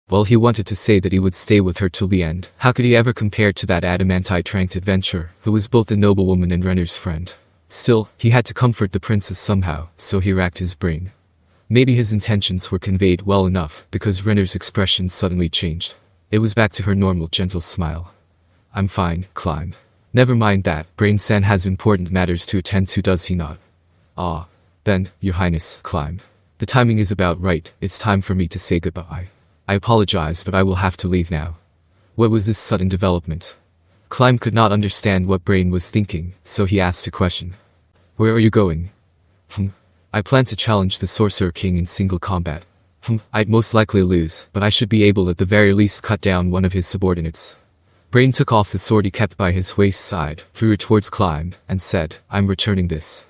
Well, he wanted to say that he would stay with her till the end. How could he ever compare to that adamantite-tranked adventurer, who was both a noblewoman and Renner's friend? Still, he had to comfort the princess somehow, so he racked his brain. Maybe his intentions were conveyed well enough, because Renner's expression suddenly changed. It was back to her normal gentle smile. I'm fine, Climb. Never mind that, Brain-san has important matters to attend to, does he not? Ah. Then, Your Highness, Climb. The timing is about right, it's time for me to say goodbye. I apologize, but I will have to leave now. What was this sudden development? Climb could not understand what Brain was thinking, so he asked a question. Where are you going? I plan to challenge the Sorcerer King in single combat. I'd most likely lose, but I should be able at the very least cut down one of his subordinates. Brain took off the sword he kept by his waist side, threw it towards Climb, and said, I'm returning this.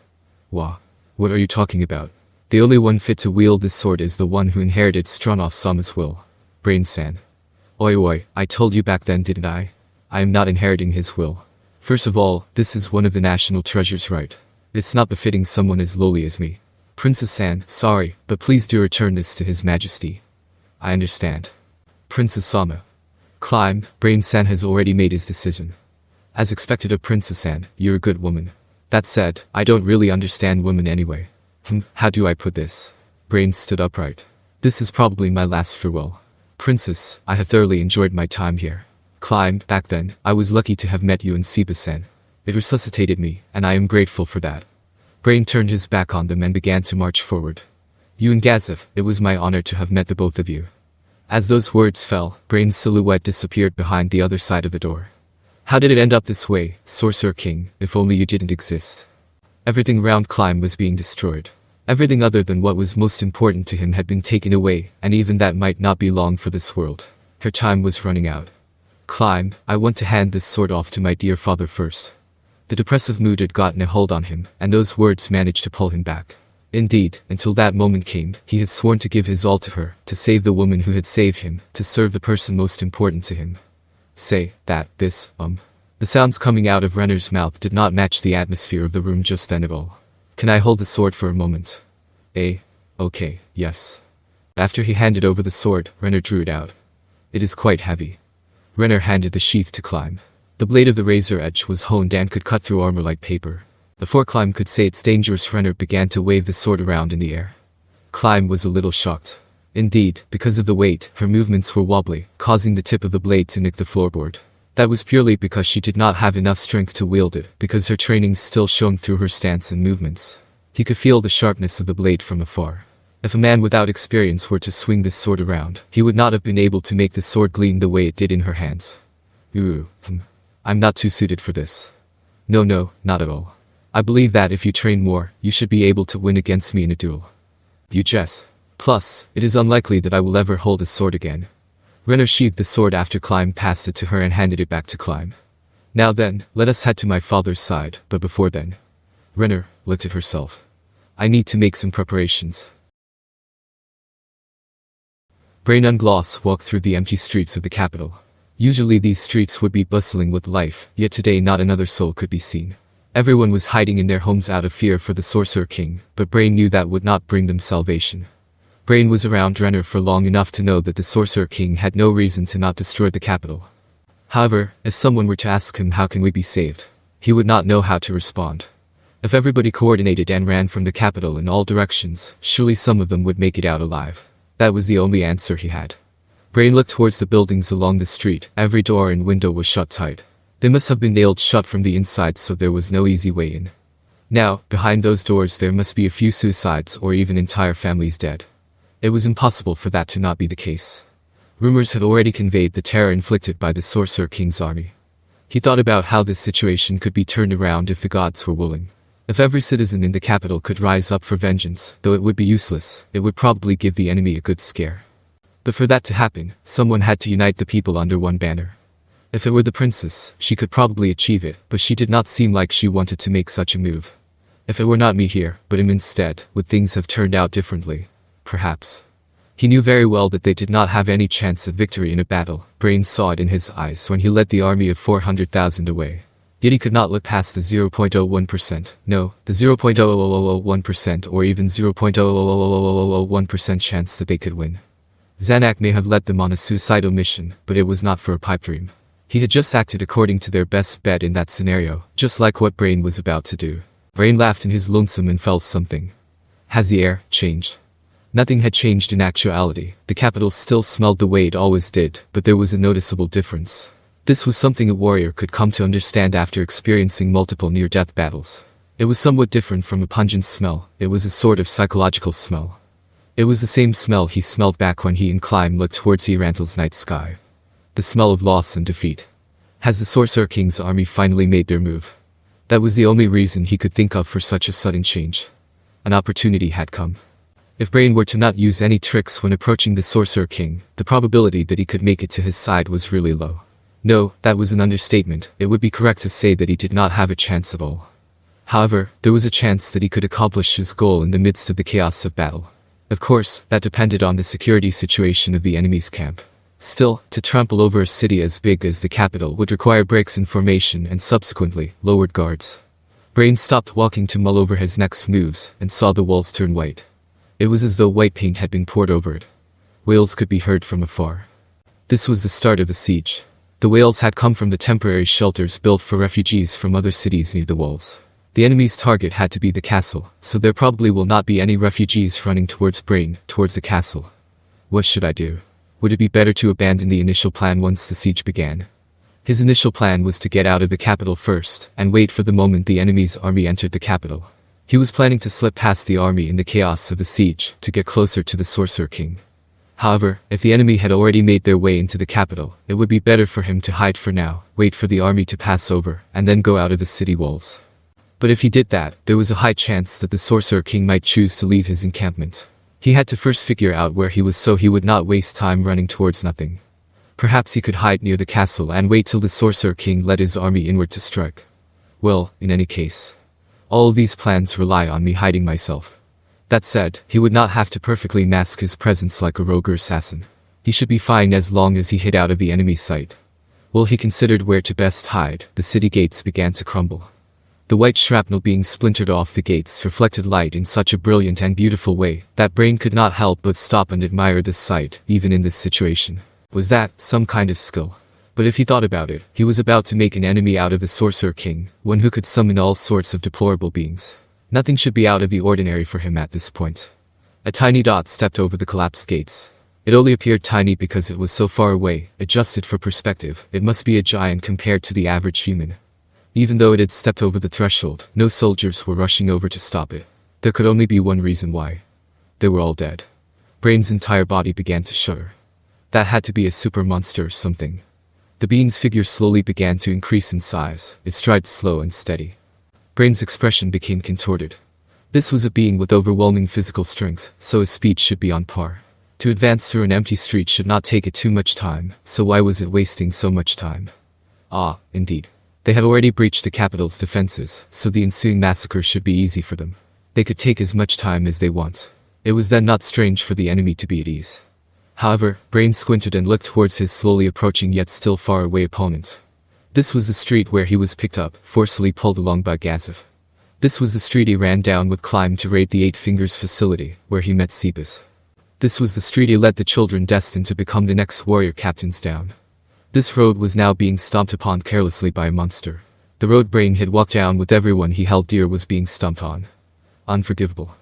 Wah. What are you talking about? The only one fit to wield this sword is the one who inherited Stranoff-sama's will. Brain-san. Oi, I told you back then, didn't I? I am not inheriting his will. First of all, this is one of the national treasures, right? It's not befitting someone as lowly as me. Princess-san, sorry, but please do return this to His Majesty. I understand. Princess-sama. Climb, Brain-san has already made his decision. As expected of Princess-san, you're a good woman. That said, I don't really understand women anyway. How do I put this? Brain stood upright. This is probably my last farewell. Princess, I have thoroughly enjoyed my time here. Climb, back then, I was lucky to have met you and Siba-san. It resuscitated me, and I am grateful for that. Brain turned his back on them and began to march forward. You and Gazef, it was my honor to have met the both of you. As those words fell, Brain's silhouette disappeared behind the other side of the door. How did it end up this way, Sorcerer King, if only you didn't exist? Everything round Climb was being destroyed. Everything other than what was most important to him had been taken away, and even that might not be long for this world. Her time was running out. Climb, I want to hand this sword off to my dear father first. The depressive mood had gotten a hold on him, and those words managed to pull him back. Indeed, until that moment came, he had sworn to give his all to her, to save the woman who had saved him, to serve the person most important to him. Say, that, this. The sounds coming out of Renner's mouth did not match the atmosphere of the room just then at all. Can I hold the sword for a moment? Okay, yes. After he handed over the sword, Renner drew it out. It is quite heavy. Renner handed the sheath to Climb. The blade of the razor edge was honed and could cut through armor like paper. Before Climb could say it's dangerous, Renner began to wave the sword around in the air. Climb was a little shocked. Indeed, because of the weight, her movements were wobbly, causing the tip of the blade to nick the floorboard. That was purely because she did not have enough strength to wield it, because her training still shone through her stance and movements. He could feel the sharpness of the blade from afar. If a man without experience were to swing this sword around, he would not have been able to make the sword gleam the way it did in her hands. I'm not too suited for this. No, not at all. I believe that if you train more, you should be able to win against me in a duel. You jest. Plus, it is unlikely that I will ever hold a sword again. Renner sheathed the sword after Climb passed it to her and handed it back to Climb. Now then, let us head to my father's side, but before then. Renner looked at herself. I need to make some preparations. Brain and Gloss walked through the empty streets of the capital. Usually these streets would be bustling with life, yet today not another soul could be seen. Everyone was hiding in their homes out of fear for the Sorcerer King, but Brain knew that would not bring them salvation. Brain was around Renner for long enough to know that the Sorcerer King had no reason to not destroy the capital. However, if someone were to ask him how can we be saved, he would not know how to respond. If everybody coordinated and ran from the capital in all directions, surely some of them would make it out alive. That was the only answer he had. Brain looked towards the buildings along the street. Every door and window was shut tight. They must have been nailed shut from the inside, so there was no easy way in. Now, behind those doors there must be a few suicides or even entire families dead. It was impossible for that to not be the case. Rumors had already conveyed the terror inflicted by the Sorcerer King's army. He thought about how this situation could be turned around if the gods were willing. If every citizen in the capital could rise up for vengeance, though it would be useless, it would probably give the enemy a good scare. But for that to happen, someone had to unite the people under one banner. If it were the princess, she could probably achieve it, but she did not seem like she wanted to make such a move. If it were not me here, but him instead, would things have turned out differently? Perhaps. He knew very well that they did not have any chance of victory in a battle. Brain saw it in his eyes when he led the army of 400,000 away. Yet he could not look past the 0.01%, no, the 0.00001% or even 0.00001% chance that they could win. Zanak may have led them on a suicidal mission, but it was not for a pipe dream. He had just acted according to their best bet in that scenario, just like what Brain was about to do. Brain laughed in his lonesome and felt something. Has the air changed? Nothing had changed in actuality. The capital still smelled the way it always did, but there was a noticeable difference. This was something a warrior could come to understand after experiencing multiple near-death battles. It was somewhat different from a pungent smell. It was a sort of psychological smell. It was the same smell he smelled back when he and Climb looked towards Erantel's night sky. The smell of loss and defeat. Has the Sorcerer King's army finally made their move? That was the only reason he could think of for such a sudden change. An opportunity had come. If Brain were to not use any tricks when approaching the Sorcerer King, the probability that he could make it to his side was really low. No, that was an understatement. It would be correct to say that he did not have a chance at all. However, there was a chance that he could accomplish his goal in the midst of the chaos of battle. Of course, that depended on the security situation of the enemy's camp. Still, to trample over a city as big as the capital would require breaks in formation and subsequently, lowered guards. Brain stopped walking to mull over his next moves, and saw the walls turn white. It was as though white paint had been poured over it. Wails could be heard from afar. This was the start of the siege. The wails had come from the temporary shelters built for refugees from other cities near the walls. The enemy's target had to be the castle, so there probably will not be any refugees running towards Brain, towards the castle. What should I do? Would it be better to abandon the initial plan once the siege began? His initial plan was to get out of the capital first, and wait for the moment the enemy's army entered the capital. He was planning to slip past the army in the chaos of the siege, to get closer to the Sorcerer King. However, if the enemy had already made their way into the capital, it would be better for him to hide for now, wait for the army to pass over, and then go out of the city walls. But if he did that, there was a high chance that the Sorcerer King might choose to leave his encampment. He had to first figure out where he was so he would not waste time running towards nothing. Perhaps he could hide near the castle and wait till the Sorcerer King led his army inward to strike. Well, in any case, all of these plans rely on me hiding myself. That said, he would not have to perfectly mask his presence like a rogue or assassin. He should be fine as long as he hid out of the enemy's sight. While he considered where to best hide, the city gates began to crumble. The white shrapnel being splintered off the gates reflected light in such a brilliant and beautiful way that Brain could not help but stop and admire this sight, even in this situation. Was that some kind of skill? But if he thought about it, he was about to make an enemy out of the Sorcerer King, one who could summon all sorts of deplorable beings. Nothing should be out of the ordinary for him at this point. A tiny dot stepped over the collapsed gates. It only appeared tiny because it was so far away. Adjusted for perspective, it must be a giant compared to the average human. Even though it had stepped over the threshold, no soldiers were rushing over to stop it. There could only be one reason why. They were all dead. Brain's entire body began to shudder. That had to be a super monster or something. The being's figure slowly began to increase in size, its stride slow and steady. Brain's expression became contorted. This was a being with overwhelming physical strength, so his speed should be on par. To advance through an empty street should not take it too much time, so why was it wasting so much time? Ah, indeed. They had already breached the capital's defenses, so the ensuing massacre should be easy for them. They could take as much time as they want. It was then not strange for the enemy to be at ease. However, Brain squinted and looked towards his slowly approaching yet still far away opponent. This was the street where he was picked up, forcefully pulled along by Gazif. This was the street he ran down with Climb to raid the Eight Fingers facility, where he met Sebas. This was the street he led the children destined to become the next warrior captains down. This road was now being stomped upon carelessly by a monster. The road Brain had walked down with everyone he held dear was being stomped on. Unforgivable.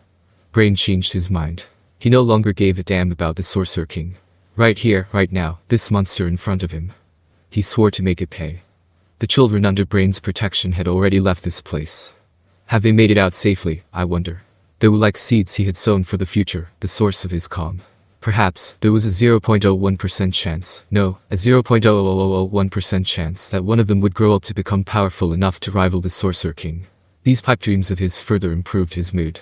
Brain changed his mind. He no longer gave a damn about the Sorcerer King. Right here, right now, this monster in front of him. He swore to make it pay. The children under Brain's protection had already left this place. Have they made it out safely, I wonder? They were like seeds he had sown for the future, the source of his calm. Perhaps, there was a 0.01% chance, no, a 0.0001% chance that one of them would grow up to become powerful enough to rival the Sorcerer King. These pipe dreams of his further improved his mood.